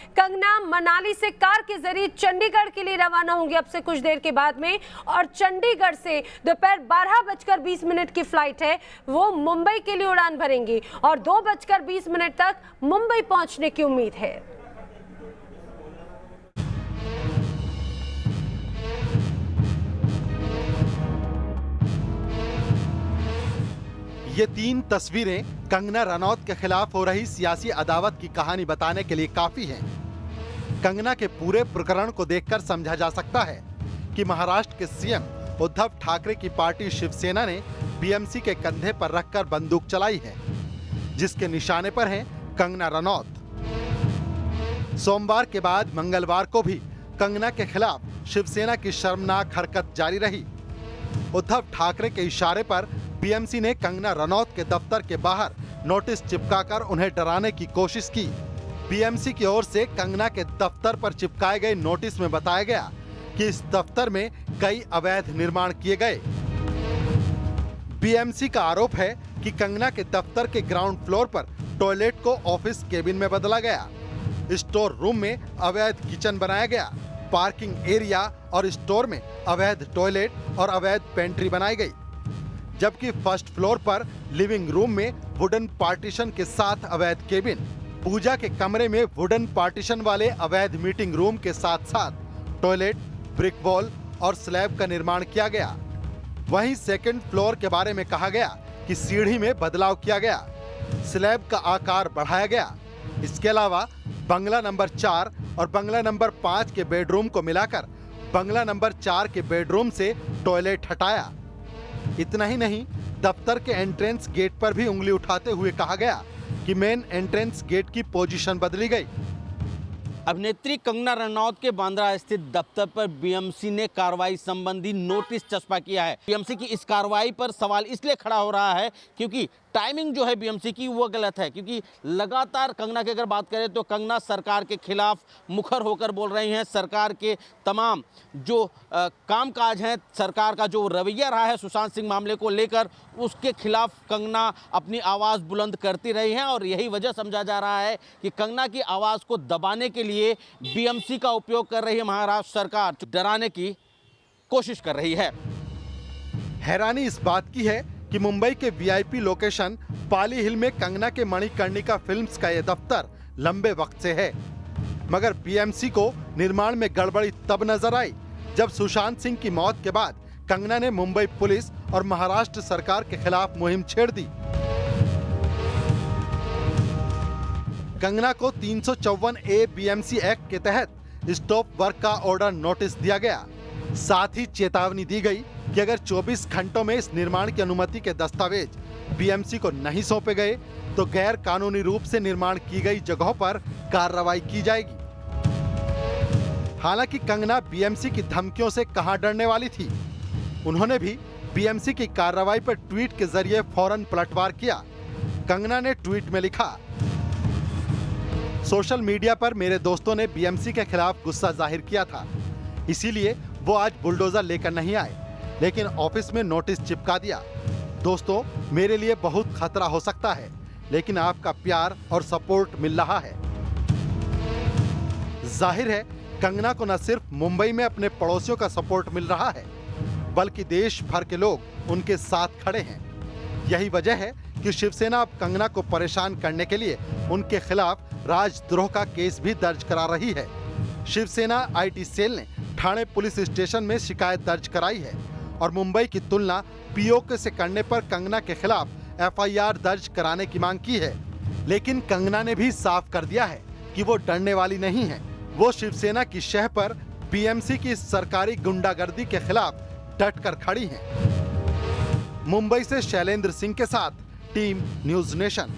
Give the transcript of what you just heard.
कंगना मनाली से कार के जरिए चंडीगढ़ के लिए रवाना होंगी अब से कुछ देर के बाद में, और चंडीगढ़ से दोपहर 12:20 की फ्लाइट है, वो मुंबई के लिए उड़ान भरेंगी और 2:20 तक मुंबई पहुंचने की उम्मीद है। ये 3 तस्वीरें कंगना रनौत के खिलाफ हो रही सियासी अदावत की कहानी बताने के लिए काफी हैं। कंगना के पूरे प्रकरण को देखकर समझा जा सकता है कि महाराष्ट्र के सीएम उद्धव ठाकरे की पार्टी शिवसेना ने बीएमसी के कंधे पर रखकर बंदूक चलाई है, जिसके निशाने पर है कंगना रनौत। सोमवार के बाद मंगलवार को भी कंगना के खिलाफ शिवसेना की शर्मनाक हरकत जारी रही। उद्धव ठाकरे के इशारे पर बीएमसी ने कंगना रनौत के दफ्तर के बाहर नोटिस चिपकाकर उन्हें डराने की कोशिश की। बीएमसी की ओर से कंगना के दफ्तर पर चिपकाए गए नोटिस में बताया गया कि इस दफ्तर में कई अवैध निर्माण किए गए। बीएमसी का आरोप है कि कंगना के दफ्तर के ग्राउंड फ्लोर पर टॉयलेट को ऑफिस केबिन में बदला गया, स्टोर रूम में अवैध किचन बनाया गया, पार्किंग एरिया और स्टोर में अवैध टॉयलेट और अवैध पेंट्री बनाई गई, जबकि फर्स्ट फ्लोर पर लिविंग रूम में वुडन पार्टीशन के साथ अवैध केबिन, पूजा के कमरे में वुडन पार्टीशन वाले अवैध मीटिंग रूम के साथ साथ टॉयलेट, ब्रिक वॉल और स्लैब का निर्माण किया गया। वहीं सेकंड फ्लोर के बारे में कहा गया कि सीढ़ी में बदलाव किया गया, स्लैब का आकार बढ़ाया गया। इसके अलावा बंगला नंबर 4 और बंगला नंबर 5 के बेडरूम को मिलाकर बंगला नंबर 4 के बेडरूम से टॉयलेट हटाया। इतना ही नहीं, दफ्तर के एंट्रेंस गेट पर भी उंगली उठाते हुए कहा गया कि मेन एंट्रेंस गेट की पोजीशन बदली गई। अभिनेत्री कंगना रनौत के बांद्रा स्थित दफ्तर पर बीएमसी ने कार्रवाई संबंधी नोटिस चस्पा किया है। बीएमसी की इस कार्रवाई पर सवाल इसलिए खड़ा हो रहा है क्योंकि टाइमिंग जो है बीएमसी की वो गलत है, क्योंकि लगातार कंगना की अगर बात करें तो कंगना सरकार के खिलाफ मुखर होकर बोल रही हैं। सरकार के तमाम जो कामकाज हैं, सरकार का जो रवैया रहा है सुशांत सिंह मामले को लेकर, उसके खिलाफ कंगना अपनी आवाज़ बुलंद करती रही हैं और यही वजह समझा जा रहा है कि कंगना की आवाज़ को दबाने के लिए बीएमसी का उपयोग कर रही है महाराष्ट्र सरकार, डराने की कोशिश कर रही है। हैरानी इस बात की है कि मुंबई के वीआईपी लोकेशन पाली हिल में कंगना के मणिकर्णिका फिल्म्स का यह दफ्तर लंबे वक्त से है, मगर बीएमसी को निर्माण में गड़बड़ी तब नजर आई जब सुशांत सिंह की मौत के बाद कंगना ने मुंबई पुलिस और महाराष्ट्र सरकार के खिलाफ मुहिम छेड़ दी। कंगना को 354A बीएमसी एक्ट के तहत स्टॉप वर्क का ऑर्डर नोटिस दिया गया। साथ ही चेतावनी दी गई कि अगर 24 घंटों में इस निर्माण की अनुमति के दस्तावेज बीएमसी को नहीं सौंपे गए तो गैर कानूनी रूप से निर्माण की गई जगहों पर कार्रवाई की जाएगी। हालांकि कंगना बीएमसी की धमकियों से कहां डरने वाली थी। उन्होंने भी बीएमसी की कार्रवाई पर ट्वीट के जरिए फौरन पलटवार किया। कंगना ने ट्वीट में लिखा, सोशल मीडिया पर मेरे दोस्तों ने बीएमसी के खिलाफ गुस्सा जाहिर किया था, इसीलिए वो आज बुलडोजर लेकर नहीं आए, लेकिन ऑफिस में नोटिस चिपका दिया। दोस्तों, मेरे लिए बहुत खतरा हो सकता है, लेकिन आपका प्यार और सपोर्ट मिल रहा है। जाहिर है कंगना को न सिर्फ मुंबई में अपने पड़ोसियों का सपोर्ट मिल रहा है, बल्कि देश भर के लोग उनके साथ खड़े हैं। यही वजह है कि शिवसेना अब कंगना को परेशान करने के लिए उनके खिलाफ राजद्रोह का केस भी दर्ज करा रही है। शिवसेना आईटी सेल ने ठाणे पुलिस स्टेशन में शिकायत दर्ज कराई है और मुंबई की तुलना पीओके से करने पर कंगना के खिलाफ एफआईआर दर्ज कराने की मांग की है। लेकिन कंगना ने भी साफ कर दिया है कि वो डरने वाली नहीं है। वो शिवसेना की शह पर बीएमसी की सरकारी गुंडागर्दी के खिलाफ डटकर खड़ी हैं। मुंबई से शैलेंद्र सिंह के साथ टीम न्यूज़ नेशन।